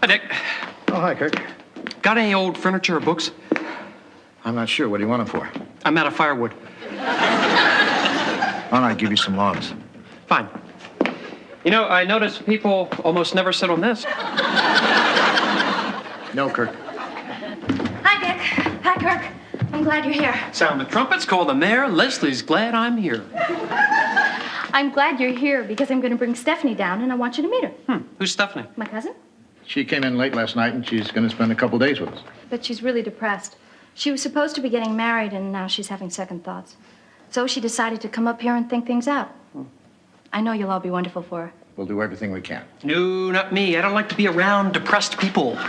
Hi, Dick. Oh, hi, Kirk. Got any old furniture or books? I'm not sure. What do you want them for? I'm out of firewood. Why don't I give you some logs? Fine. You know, I notice people almost never sit on this. No, Kirk. Hi, Dick. Hi, Kirk. I'm glad you're here. Sound the trumpets, call the mayor. Leslie's glad I'm here. I'm glad you're here because I'm going to bring Stephanie down and I want you to meet her. Who's Stephanie? My cousin? She came in late last night, and she's going to spend a couple days with us. But she's really depressed. She was supposed to be getting married, and now she's having second thoughts. So she decided to come up here and think things out. I know you'll all be wonderful for her. We'll do everything we can. No, not me. I don't like to be around depressed people. Fine,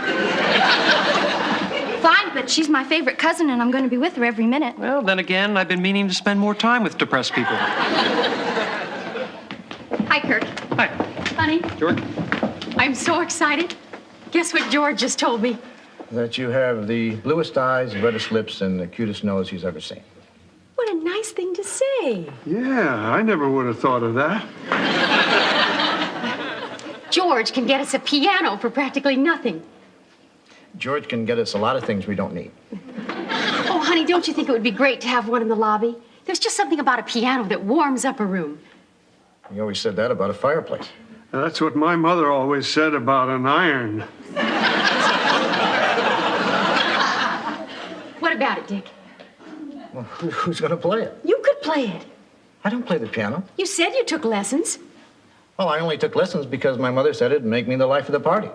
but she's my favorite cousin, and I'm going to be with her every minute. Well, then again, I've been meaning to spend more time with depressed people. Hi, Kirk. Hi. Honey, George? I'm so excited. Guess what George just told me? That you have the bluest eyes, reddest lips, and the cutest nose he's ever seen. What a nice thing to say. Yeah, I never would have thought of that. George can get us a piano for practically nothing. George can get us a lot of things we don't need. Oh, honey, don't you think it would be great to have one in the lobby? There's just something about a piano that warms up a room. You always said that about a fireplace. That's what my mother always said about an iron. What about it, Dick? Well, who's going to play it? You could play it. I don't play the piano. You said you took lessons. Well, I only took lessons because my mother said it'd make me the life of the party.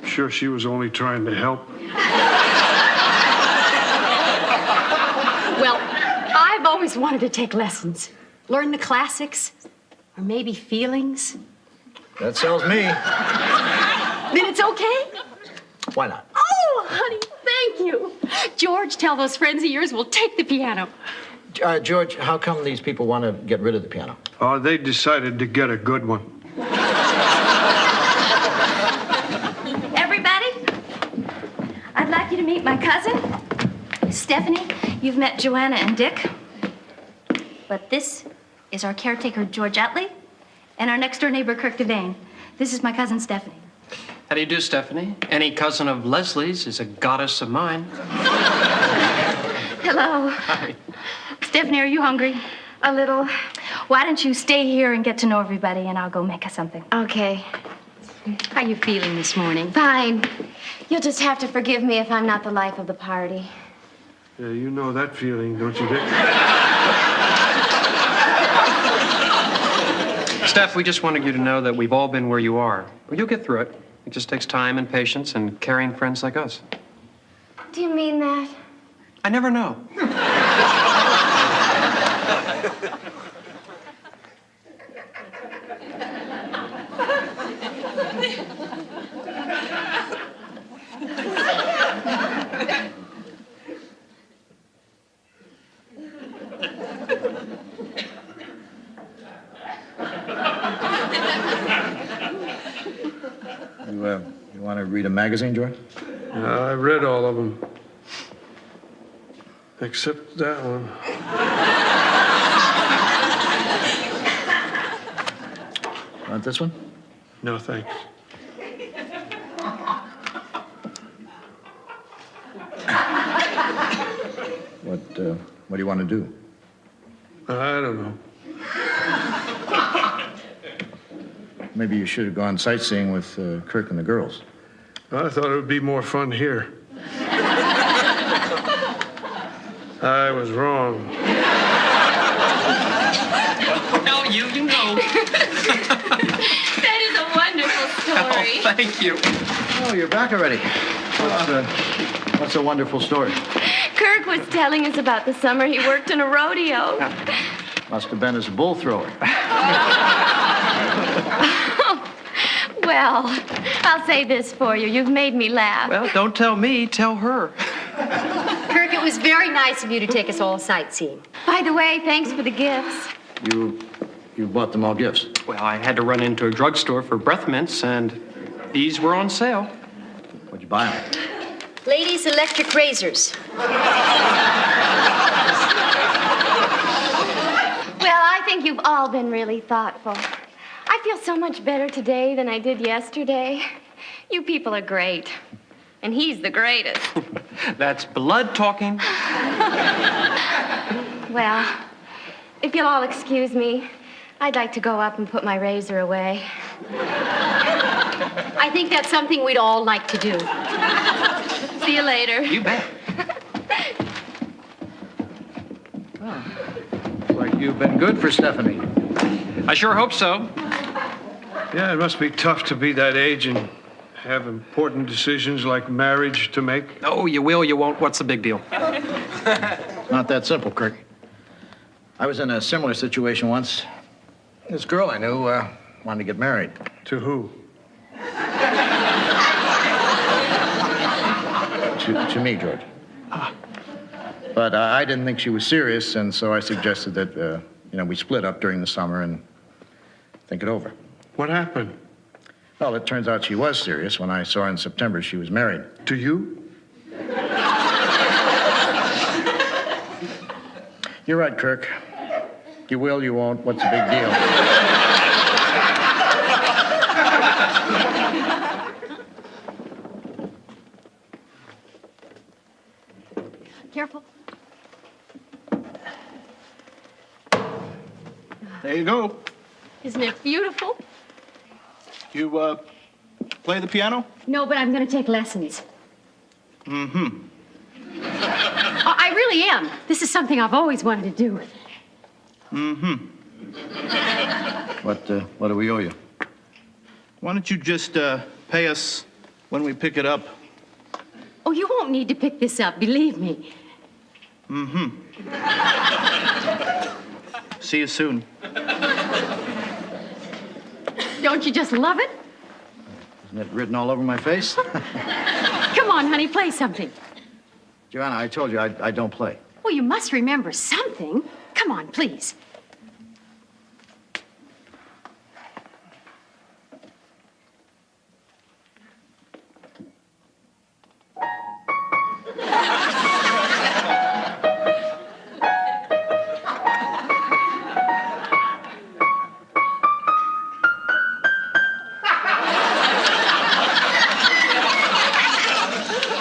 Sure, she was only trying to help. Well, I've always wanted to take lessons. Learn the classics, or maybe feelings. That sells me. Then it's okay? Why not? Oh, honey, thank you. George, tell those friends of yours we'll take the piano. George, how come these people want to get rid of the piano? Oh, they decided to get a good one. Everybody, I'd like you to meet my cousin, Stephanie. You've met Joanna and Dick. But this is our caretaker, George Utley, and our next-door neighbor, Kirk Devane. This is my cousin, Stephanie. How do you do, Stephanie? Any cousin of Leslie's is a goddess of mine. Hello. Hi. Stephanie, are you hungry? A little. Why don't you stay here and get to know everybody, and I'll go make us something. Okay, How you feeling this morning? fine. You'll just have to forgive me if I'm not the life of the party. Yeah, you know that feeling, don't you, Dick? Steph, we just wanted you to know that we've all been where you are. Well, you'll get through it. It just takes time and patience and caring friends like us. Do you mean that? I never know. You want to read a magazine, George? I read all of them. Except that one. Want this one? No, thanks. What do you want to do? I don't know. Maybe you should have gone sightseeing with Kirk and the girls. I thought it would be more fun here. I was wrong. No, you know. That is a wonderful story. Oh, thank you. Oh, you're back already. What's a wonderful story? Kirk was telling us about the summer he worked in a rodeo. Must have been as a bull thrower. Well, I'll say this for you. You've made me laugh. Well, don't tell me, tell her. Kirk, it was very nice of you to take us all sightseeing. By the way, thanks for the gifts. You bought them all gifts. Well, I had to run into a drugstore for breath mints, and these were on sale. What'd you buy them? Ladies' electric razors. Well, I think you've all been really thoughtful. I feel so much better today than I did yesterday. You people are great. And he's the greatest. That's blood talking. Well, if you'll all excuse me, I'd like to go up and put my razor away. I think that's something we'd all like to do. See you later. You bet. Looks like you've been good for Stephanie. I sure hope so. Yeah, it must be tough to be that age and have important decisions like marriage to make. Oh, you will, you won't. What's the big deal? Not that simple, Kirk. I was in a similar situation once. This girl I knew wanted to get married. To who? To me, George. But I didn't think she was serious, and so I suggested that, we split up during the summer and think it over. What happened? Well, it turns out she was serious. When I saw her in September, she was married. To you? You're right, Kirk. You will, you won't. What's the big deal? Careful. There you go. Isn't it beautiful? You, play the piano? No, but I'm going to take lessons. Mm-hmm. I really am. This is something I've always wanted to do. Mm-hmm. What do we owe you? Why don't you just, pay us when we pick it up? Oh, you won't need to pick this up, believe me. Mm-hmm. See you soon. Don't you just love it? Isn't it written all over my face? Come on, honey, play something. Joanna, I told you I don't play. Well, you must remember something. Come on, please.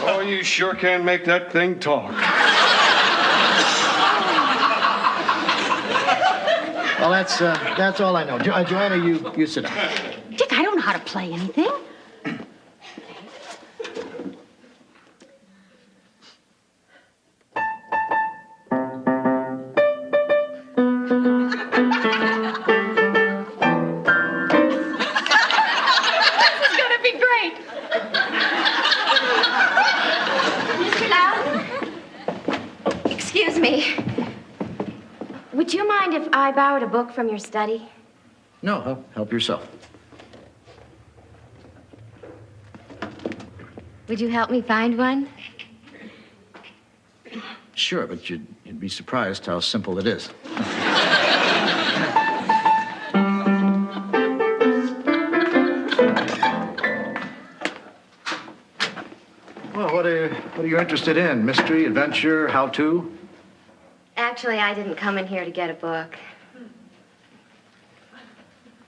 Oh, you sure can make that thing talk. Well, that's all I know. Joanna, you sit down. Dick, I don't know how to play anything. This is going to be great. Mr. Loudon? Excuse me. Would you mind if I borrowed a book from your study? No, help yourself. Would you help me find one? Sure, but you'd be surprised how simple it is. Well, what are you interested in? Mystery, adventure, how-to? Actually, I didn't come in here to get a book.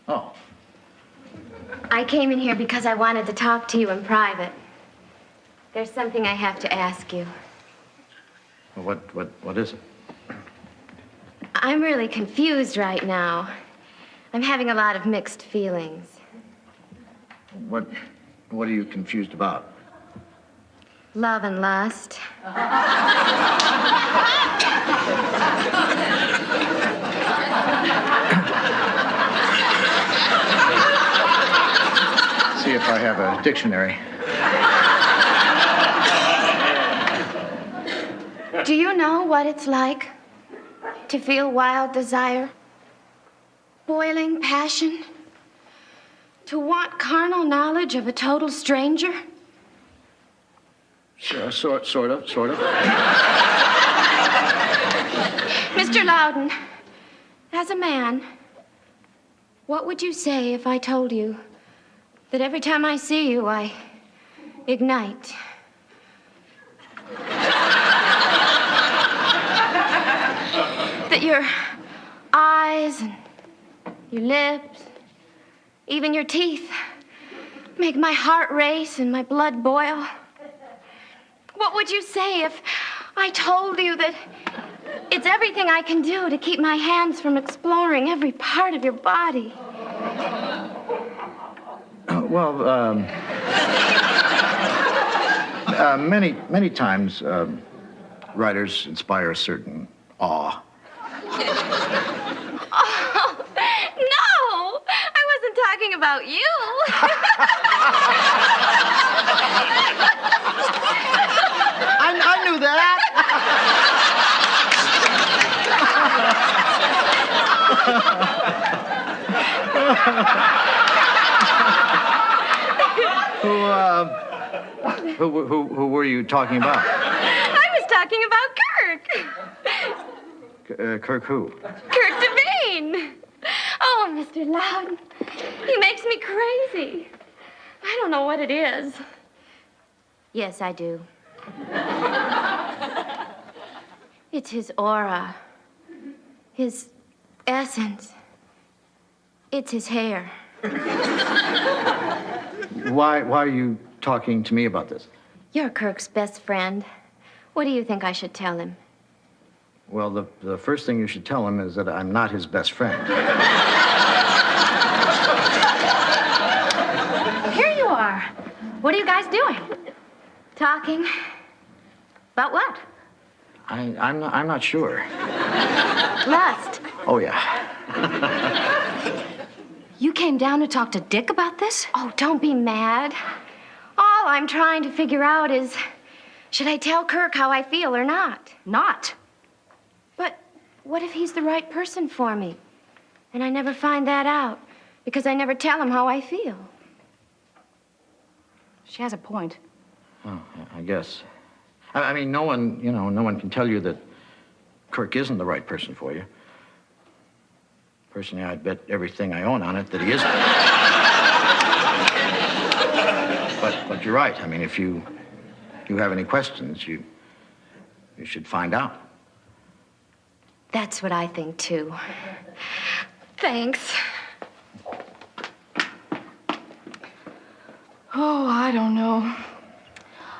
Oh, I came in here because I wanted to talk to you in private. There's something I have to ask you. well, what is it? I'm really confused right now. I'm having a lot of mixed feelings. What are you confused about? Love and lust. See if I have a dictionary. Do you know what it's like to feel wild desire, boiling passion, to want carnal knowledge of a total stranger? Sure, sort of. Mr. Loudon, as a man, what would you say if I told you that every time I see you, I ignite? That your eyes and your lips, even your teeth, make my heart race and my blood boil? What would you say if I told you that it's everything I can do to keep my hands from exploring every part of your body? Many times, writers inspire a certain awe. Oh, no! I wasn't talking about you. I knew that. Who were you talking about? I was talking about Kirk. Kirk who? Kirk Devane. Oh, Mr. Loudon, he makes me crazy. I don't know what it is. Yes, I do. It's his aura, his essence. It's his hair. Why are you talking to me about this? You're Kirk's best friend. What do you think I should tell him? Well, the first thing you should tell him is that I'm not his best friend. Here you are. What are you guys doing? Talking? About what? I'm not sure. Lust. Oh, yeah. You came down to talk to Dick about this? Oh, don't be mad. All I'm trying to figure out is, should I tell Kirk how I feel or not? Not. But what if he's the right person for me? And I never find that out because I never tell him how I feel. She has a point. Oh, I guess. I mean, no one can tell you that Kirk isn't the right person for you. Personally, I'd bet everything I own on it that he isn't. But you're right. I mean, if you have any questions, you should find out. That's what I think, too. Thanks. Oh, I don't know.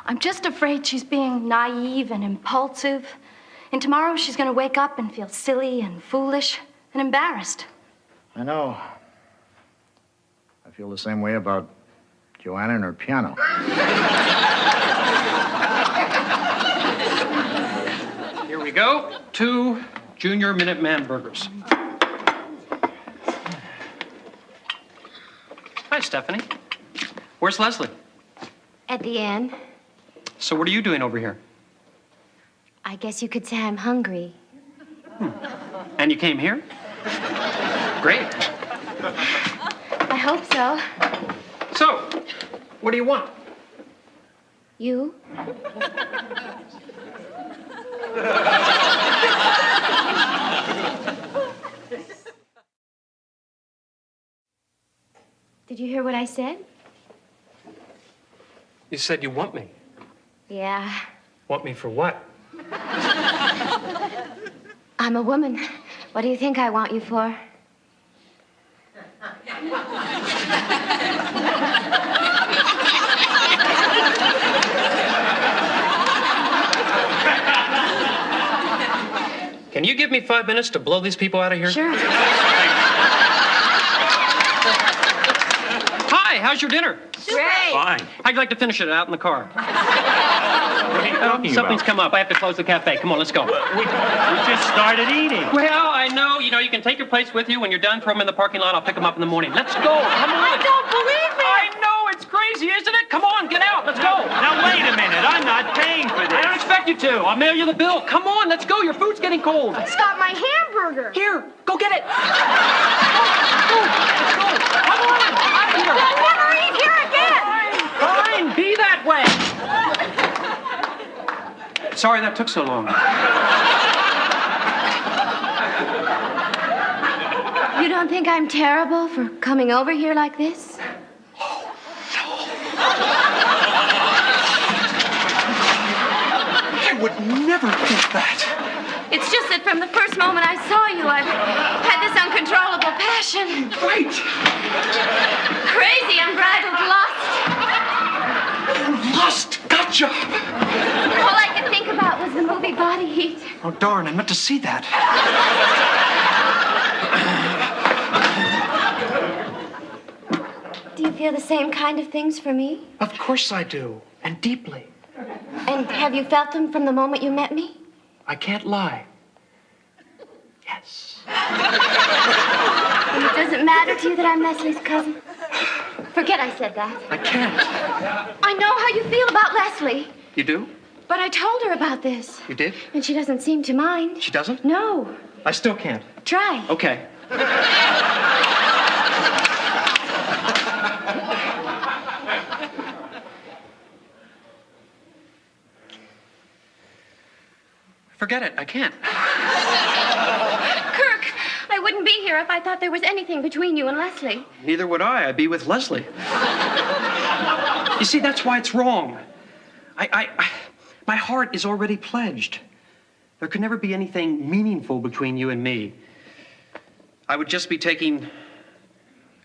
I'm just afraid she's being naive and impulsive. And tomorrow she's going to wake up and feel silly and foolish and embarrassed. I know. I feel the same way about Joanna and her piano. Here we go. 2 Junior Minuteman burgers. Hi, Stephanie. Where's Leslie? At the end, So what are you doing over here? I guess you could say I'm hungry. And you came here? Great. I hope so. So, what do you want? You? Did you hear what I said? You said you want me. Yeah. Want me for what? I'm a woman. What do you think I want you for? Can you give me 5 minutes to blow these people out of here? Sure. Hi, how's your dinner? Great. Fine. How'd you like to finish it out in the car? What are you talking Something's about? come up. I have to close the cafe. Come on, let's go. We just started eating. Well, I know. You can take your plates with you. When you're done, throw them in the parking lot. I'll pick them up in the morning. Let's go. Come on. I don't believe it. I know. It's crazy, isn't it? Come on, get out. Let's go. Now, wait a minute. I'm not paying for I don't this. expect you to. I'll mail you the bill. Come on, let's go. Your food's getting cold. Stop my hamburger. Here, go get it. Go. Come on. Out of here. I'll never eat here again. Fine, be that way. Sorry that took so long. You don't think I'm terrible for coming over here like this? I would never think that. It's just that from the first moment I saw you, I've had this uncontrollable passion. Right. Crazy, unbridled lust. job. All I could think about was the movie Body Heat. Oh, darn, I meant to see that. Do you feel the same kind of things for me? Of course I do, and deeply. And have you felt them from the moment you met me? I can't lie. Yes. And it doesn't matter to you that I'm Leslie's cousin? Forget I said that. I can't. I know how you feel about Leslie. You do? But I told her about this. You did? And she doesn't seem to mind. She doesn't? No. I still can't. Try. Okay. Forget it. I can't. Kirk, I wouldn't be here if I thought there was anything between you and Leslie. Neither would I. I'd be with Leslie. You see, that's why it's wrong. My heart is already pledged. There could never be anything meaningful between you and me. I would just be taking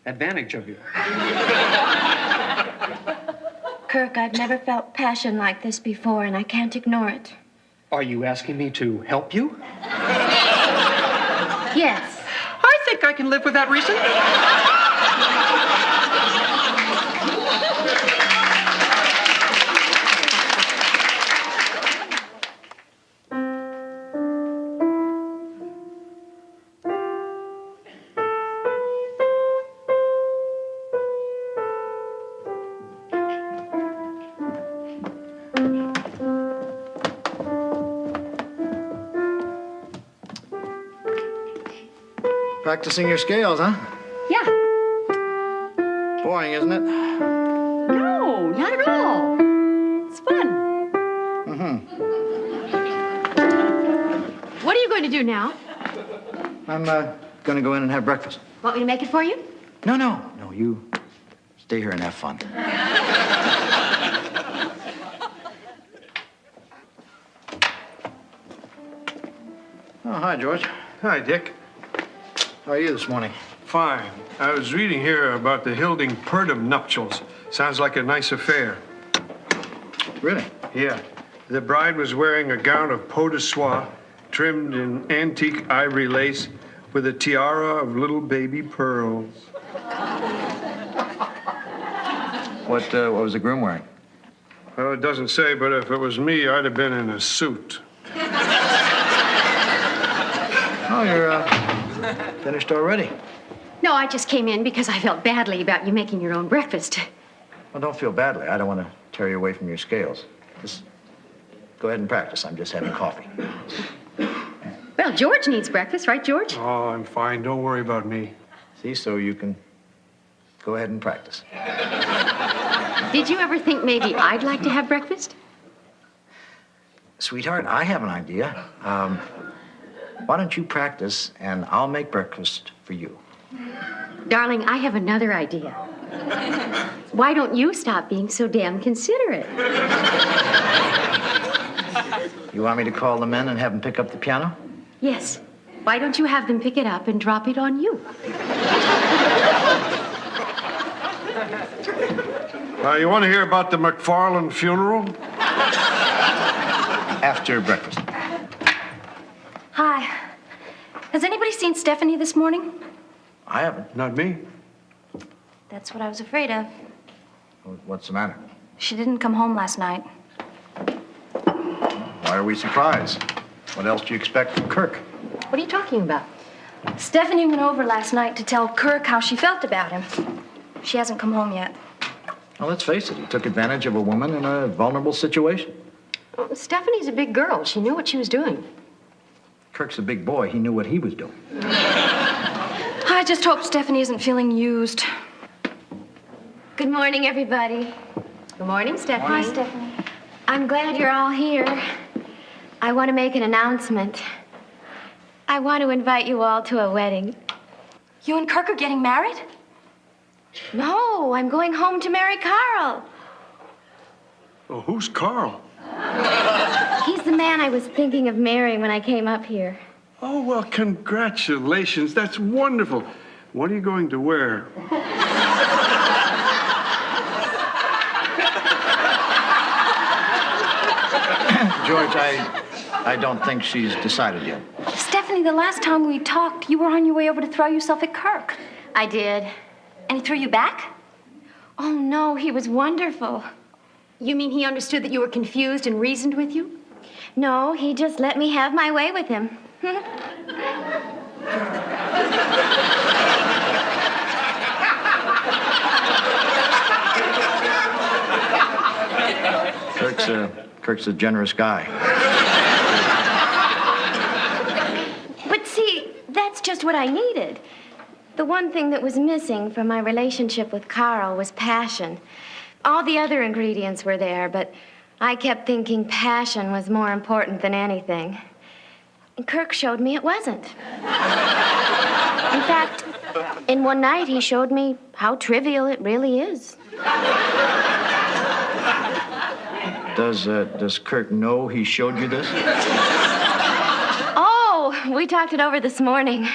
advantage of you. Kirk, I've never felt passion like this before, and I can't ignore it. Are you asking me to help you? Yes. I think I can live with that reason. Practicing your scales, huh? Yeah. Boring, isn't it? No, not at all. It's fun. What are you going to do now? I'm going to go in and have breakfast. Want me to make it for you? No, you stay here and have fun. Oh, hi, George. Hi, Dick. How are you this morning? Fine. I was reading here about the Hilding-Purdom nuptials. Sounds like a nice affair. Really? Yeah. The bride was wearing a gown of peau de soie, trimmed in antique ivory lace, with a tiara of little baby pearls. What was the groom wearing? Well, it doesn't say, but if it was me, I'd have been in a suit. Oh, you're finished already. No, I just came in because I felt badly about you making your own breakfast. Well, don't feel badly. I don't want to tear you away from your scales. Just go ahead and practice. I'm just having coffee. Well, George needs breakfast, right, George? Oh, I'm fine. Don't worry about me. See, so you can go ahead and practice. Did you ever think maybe I'd like to have breakfast? Sweetheart, I have an idea. Why don't you practice, and I'll make breakfast for you. Darling, I have another idea. Why don't you stop being so damn considerate? You want me to call the men and have them pick up the piano? Yes. Why don't you have them pick it up and drop it on you? You want to hear about the McFarland funeral? After breakfast. Hi. Has anybody seen Stephanie this morning? I haven't. Not me. That's what I was afraid of. What's the matter? She didn't come home last night. Why are we surprised? What else do you expect from Kirk? What are you talking about? Stephanie went over last night to tell Kirk how she felt about him. She hasn't come home yet. Well, let's face it. He took advantage of a woman in a vulnerable situation. Well, Stephanie's a big girl. She knew what she was doing. Kirk's a big boy. He knew what he was doing. I just hope Stephanie isn't feeling used. Good morning, everybody. Good morning, Stephanie. Hi, Stephanie. I'm glad you're all here. I want to make an announcement. I want to invite you all to a wedding. You and Kirk are getting married? No, I'm going home to marry Carl. Oh, who's Carl? He's the man I was thinking of marrying when I came up here. Oh, well, congratulations. That's wonderful. What are you going to wear? George, I don't think she's decided yet. Stephanie, the last time we talked, you were on your way over to throw yourself at Kirk. I did. And he threw you back? Oh, no, he was wonderful. You mean he understood that you were confused and reasoned with you? No, he just let me have my way with him. Kirk's a generous guy. But see, that's just what I needed. The one thing that was missing from my relationship with Carl was passion. All the other ingredients were there, but I kept thinking passion was more important than anything. And Kirk showed me it wasn't. In fact, in one night he showed me how trivial it really is. Does Kirk know he showed you this? Oh, we talked it over this morning.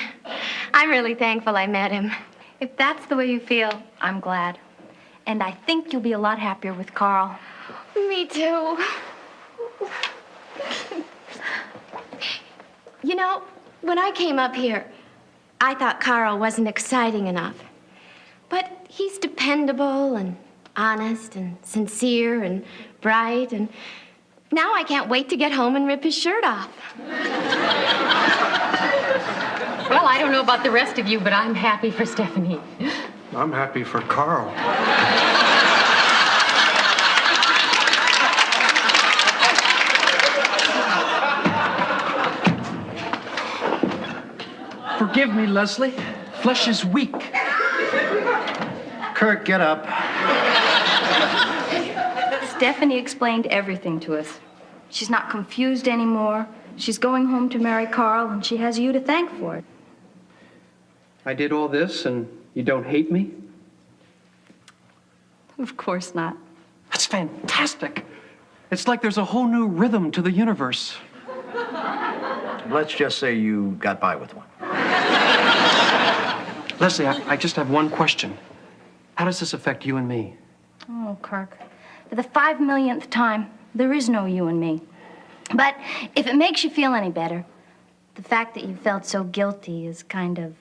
I'm really thankful I met him. If that's the way you feel, I'm glad. And I think you'll be a lot happier with Carl. Me too. You know, when I came up here, I thought Carl wasn't exciting enough. But he's dependable and honest and sincere and bright, and now I can't wait to get home and rip his shirt off. Well, I don't know about the rest of you, but I'm happy for Stephanie. I'm happy for Carl. Forgive me, Leslie. Flesh is weak. Kirk, get up. Stephanie explained everything to us. She's not confused anymore. She's going home to marry Carl, and she has you to thank for it. I did all this, and you don't hate me? Of course not. That's fantastic. It's like there's a whole new rhythm to the universe. Let's just say you got by with one. Leslie, I just have one question. How does this affect you and me? Oh, Kirk. For the 5 millionth time, there is no you and me. But if it makes you feel any better, the fact that you felt so guilty is kind of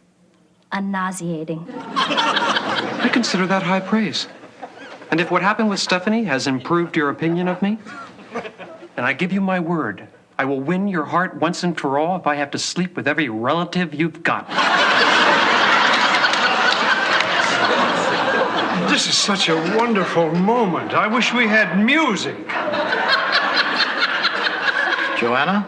nauseating. I consider that high praise. And if what happened with Stephanie has improved your opinion of me, and I give you my word, I will win your heart once and for all if I have to sleep with every relative you've got. This is such a wonderful moment. I wish we had music. Joanna?